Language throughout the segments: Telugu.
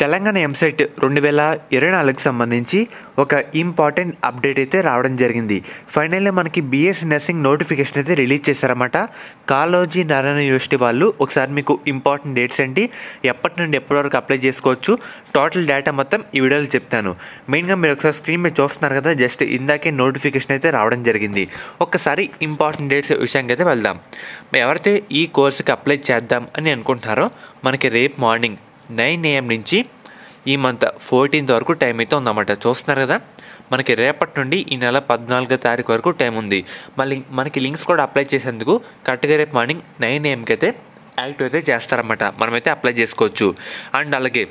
తెలంగాణ ఎంసెట్ 2024కి సంబంధించి ఒక ఇంపార్టెంట్ అప్డేట్ అయితే రావడం జరిగింది. ఫైనల్లీ మనకి బీఎస్సీ నర్సింగ్ నోటిఫికేషన్ అయితే రిలీజ్ చేశారన్నమాట. కాళోజీ నారాయణ యూనివర్సిటీ వాళ్ళు. ఒకసారి మీకు ఇంపార్టెంట్ డేట్స్ ఏంటి, ఎప్పటి నుండి ఎప్పటి వరకు అప్లై చేసుకోవచ్చు, టోటల్ డేటా మొత్తం ఈ వీడియోలో చెప్తాను. మెయిన్గా మీరు ఒకసారి స్క్రీన్ మీద చూస్తున్నారు కదా, జస్ట్ ఇందాకే నోటిఫికేషన్ అయితే రావడం జరిగింది. ఒక్కసారి ఇంపార్టెంట్ డేట్స్ విషయానికి అయితే వెళ్దాం. ఎవరైతే ఈ కోర్సుకి అప్లై చేద్దాం అని అనుకుంటున్నారో మనకి రేపు మార్నింగ్ 9 AM నుంచి ఈ మంత్ 14th వరకు టైం అయితే ఉందన్నమాట. చూస్తున్నారు కదా, మనకి రేపటి నుండి ఈ నెల 14వ తారీఖు వరకు టైం ఉంది. మళ్ళీ మనకి లింక్స్ కూడా అప్లై చేసేందుకు కరెక్ట్గా రేపు మార్నింగ్ 9 AMకి అయితే యాక్టివ్ అయితే చేస్తారన్నమాట. మనమైతే అప్లై చేసుకోవచ్చు. అండ్ అలాగే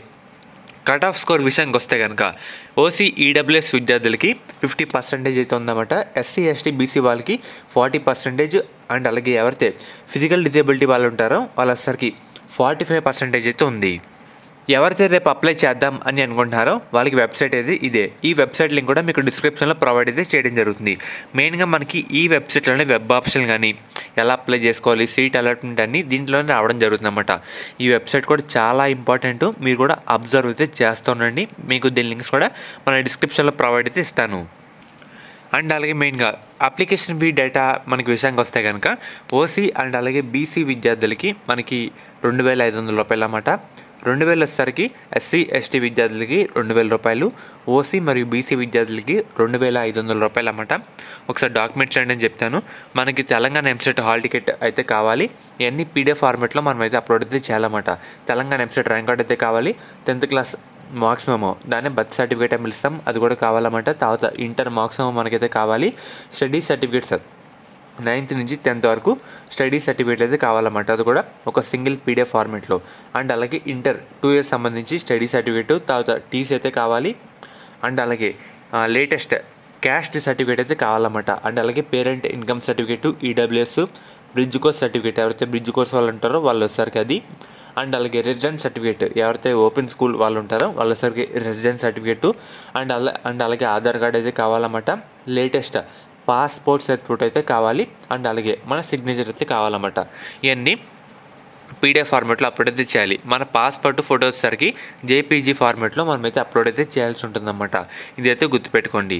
కట్ ఆఫ్ స్కోర్ విషయానికి వస్తే కనుక ఓసీ ఈడబ్ల్యూఎస్ విద్యార్థులకి 50% అయితే ఉందన్నమాట. ఎస్సీ ఎస్టీ బీసీ వాళ్ళకి 40%. అండ్ అలాగే ఎవరైతే ఫిజికల్ డిజేబిలిటీ వాళ్ళు ఉంటారో వాళ్ళకి 45% అయితే ఉంది. ఎవరైతే రేపు అప్లై చేద్దాం అని అనుకుంటున్నారో వాళ్ళకి వెబ్సైట్ అయితే ఇదే. ఈ వెబ్సైట్ లింక్ కూడా మీకు డిస్క్రిప్షన్లో ప్రొవైడ్ అయితే చేయడం జరుగుతుంది. మెయిన్గా మనకి ఈ వెబ్సైట్లోనే వెబ్ ఆప్షన్ కానీ ఎలా అప్లై చేసుకోవాలి, సీట్ అలాట్మెంట్ అన్నీ దీంట్లోనే రావడం జరుగుతుంది అన్నమాట. ఈ వెబ్సైట్ కూడా చాలా ఇంపార్టెంట్, మీరు కూడా అబ్జర్వ్ అయితే చేస్తూ ఉండండి. మీకు దీని లింక్స్ కూడా మన డిస్క్రిప్షన్లో ప్రొవైడ్ అయితే ఇస్తాను. అండ్ అలాగే మెయిన్గా అప్లికేషన్ ఫీ డేటా మనకి విషయానికి వస్తే కనుక ఓసీ అండ్ అలాగే బీసీ విద్యార్థులకి మనకి 2,500 రూపాయలు అన్నమాట. 2,000 వచ్చేసరికి ఎస్సీ ఎస్టీ విద్యార్థులకి 2,000 రూపాయలు, ఓసీ మరియు బీసీ విద్యార్థులకి 2,500 రూపాయలు అన్నమాట. ఒకసారి డాక్యుమెంట్స్ ఏంటని చెప్తాను. మనకి తెలంగాణ ఎంసెట్ హాల్ టికెట్ అయితే కావాలి. ఇవన్నీ పీడిఎఫ్ ఫార్మాట్లో మనం అయితే అప్లోడ్ అయితే చేయాలన్నమాట. తెలంగాణ ఎంసెట్ ర్యాంక్ కార్డ్ అయితే కావాలి. 10th క్లాస్ మార్క్స్ మెమో, దాన్ని బర్త్ సర్టిఫికేట్ అని పిలుస్తాం, అది కూడా కావాలన్నమాట. తర్వాత ఇంటర్ మార్క్స్ మెమో మనకైతే కావాలి. స్టడీ సర్టిఫికేట్స్ 9th నుంచి 10th వరకు స్టడీ సర్టిఫికేట్ అయితే కావాలన్నమాట. అది కూడా ఒక సింగిల్ పీడిఎఫ్ ఫార్మేట్లో. అండ్ అలాగే ఇంటర్ 2 years సంబంధించి స్టడీ సర్టిఫికేట్, తర్వాత టీసీ అయితే కావాలి. అండ్ అలాగే లేటెస్ట్ క్యాస్ట్ సర్టిఫికేట్ అయితే కావాలన్నమాట. అండ్ అలాగే parent income certificate, EWS, bridge course certificate, ఎవరైతే బ్రిడ్జ్ కోర్స్ వాళ్ళు ఉంటారో వాళ్ళు వచ్చేసరికి అది. అండ్ అలాగే రెసిడెంట్ సర్టిఫికేట్, ఎవరైతే ఓపెన్ స్కూల్ వాళ్ళు ఉంటారో వాళ్ళ సరికి రెసిడెంట్ సర్టిఫికేట్. అండ్ అలాగే ఆధార్ కార్డ్ అయితే కావాలన్నమాట. లేటెస్ట్ పాస్పోర్ట్ సైజ్ ఫోటో అయితే కావాలి. అండ్ అలాగే మన సిగ్నేచర్ అయితే కావాలన్నమాట. ఇవన్నీ పీడిఎఫ్ ఫార్మాట్లో అప్లోడ్ అయితే చేయాలి. మన పాస్పోర్ట్ ఫోటో వచ్చేసరికి జేపీజీ ఫార్మాట్లో మనమైతే అప్లోడ్ అయితే చేయాల్సి ఉంటుందన్నమాట. ఇదైతే గుర్తుపెట్టుకోండి.